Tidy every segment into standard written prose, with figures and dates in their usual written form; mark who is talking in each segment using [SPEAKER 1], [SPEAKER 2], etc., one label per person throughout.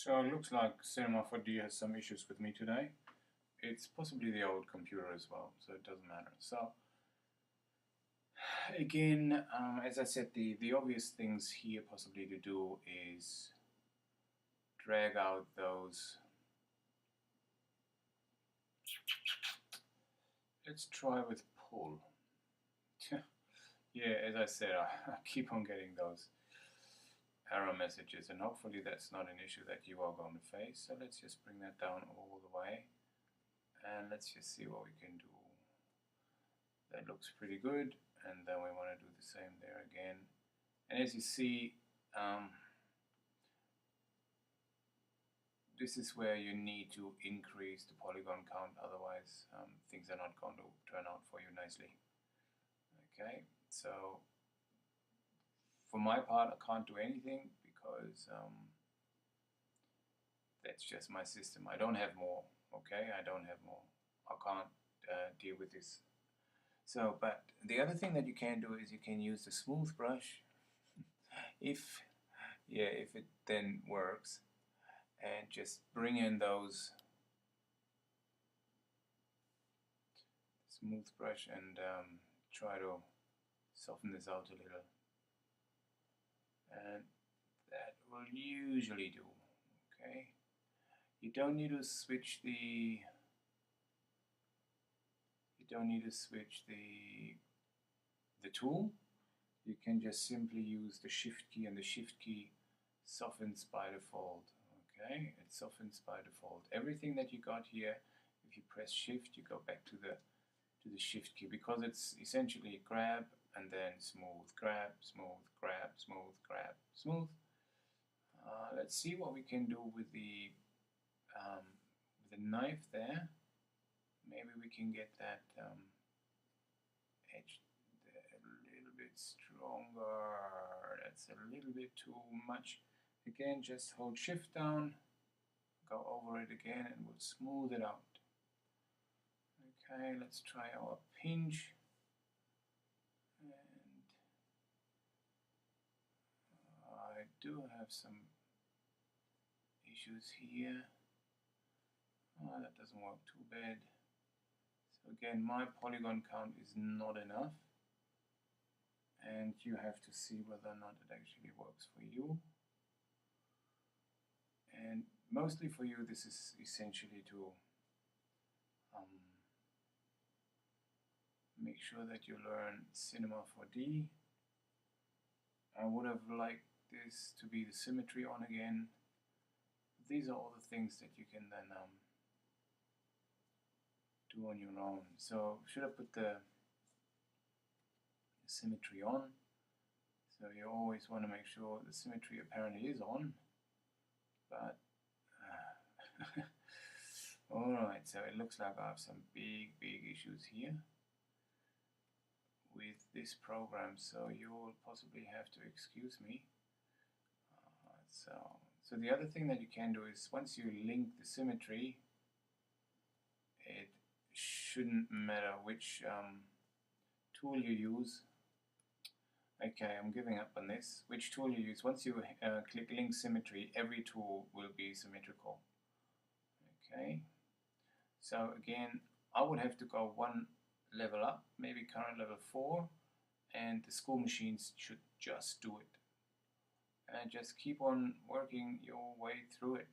[SPEAKER 1] So it looks like Cinema 4D has some issues with me today. It's possibly the old computer as well, so it doesn't matter. So again, as I said, the obvious things here possibly to do is drag out those. Let's try with pull. Yeah, as I said, I keep on getting those error messages, and hopefully that's not an issue that you are going to face. So let's just bring that down all the way, and let's just see what we can do. That looks pretty good, and then we want to do the same there again. And as you see, this is where you need to increase the polygon count, otherwise things are not going to turn out for you nicely. Okay, so for my part, I can't do anything because that's just my system. I don't have more. Okay, I don't have more. I can't deal with this. So, but the other thing that you can do is you can use the smooth brush if it then works, and just bring in those smooth brush and try to soften this out a little, and that will usually do. Okay, you don't need to switch the tool. You can just simply use the shift key, and the shift key softens by default. Okay, it softens by default. Everything that you got here, if you press shift, you go back to the shift key, because it's essentially grab and then smooth, grab, smooth, grab, smooth, grab, smooth. Let's see what we can do with the knife there. Maybe we can get that edge a little bit stronger. That's a little bit too much. Again, just hold shift down, go over it again, and we'll smooth it out. Okay, let's try our pinch. And I do have some issues here. Oh, that doesn't work too bad. So again, my polygon count is not enough, and you have to see whether or not it actually works for you. And mostly for you, this is essentially to make sure that you learn Cinema 4D. I would have liked this to be the symmetry on again. These are all the things that you can then do on your own. So should I put the symmetry on? So you always want to make sure the symmetry apparently is on, but alright, so it looks like I have some big issues here with this program, so you will possibly have to excuse me. So the other thing that you can do is, once you link the symmetry, it shouldn't matter which tool you use. Okay, I'm giving up on this. Which tool you use, once you click link symmetry, every tool will be symmetrical. Okay, so again, I would have to go one level up, maybe current level 4, and the school machines should just do it. And just keep on working your way through it.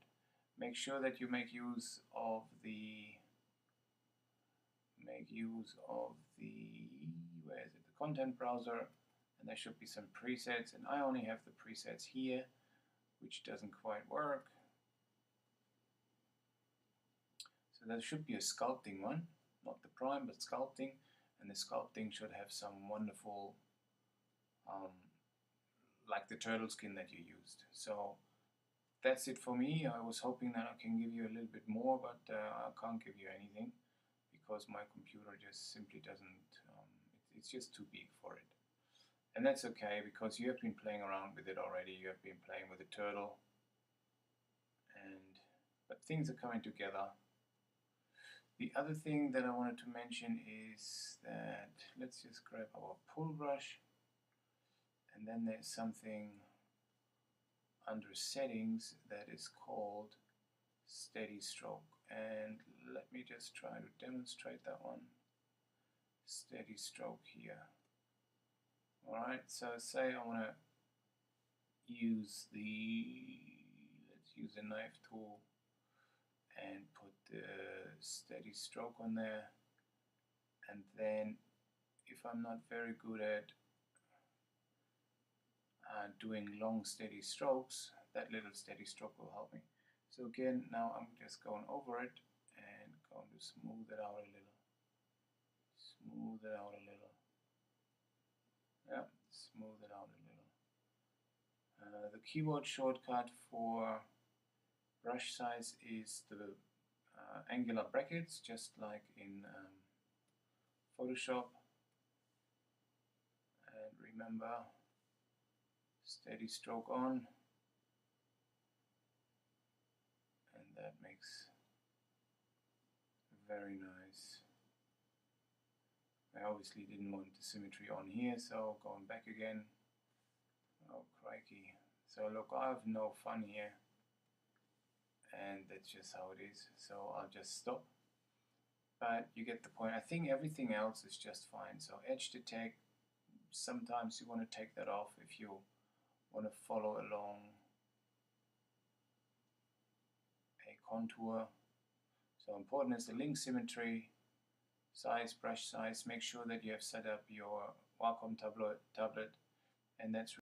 [SPEAKER 1] Make sure that you make use of the where is it, the content browser, and there should be some presets, and I only have the presets here, which doesn't quite work. So there should be a sculpting one, not the prime, but sculpting, and the sculpting should have some wonderful like the turtle skin that you used. So that's it for me. I was hoping that I can give you a little bit more, but I can't give you anything because my computer just simply doesn't, it's just too big for it. And that's okay, because you have been playing around with it already. You have been playing with the turtle, but things are coming together. The other thing that I wanted to mention is that, let's just grab our pull brush, and then there's something under settings that is called steady stroke, and let me just try to demonstrate that one. Steady stroke here. Alright, so say I want to use let's use a knife tool and put the steady stroke on there, and then if I'm not very good at doing long steady strokes, that little steady stroke will help me. So again, now I'm just going over it and going to smooth it out a little. Smooth it out a little. Yeah, smooth it out a little. The keyboard shortcut for brush size is the angular brackets, just like in Photoshop. And remember, steady stroke on, and that makes very nice. I obviously didn't want the symmetry on here, so going back again. Oh crikey. So look, I have no fun here, and that's just how it is, so I'll just stop. But you get the point. I think everything else is just fine. So edge detect, sometimes you want to take that off if you want to follow along a contour. So important is the link symmetry, size, brush size. Make sure that you have set up your Wacom tablet, and that's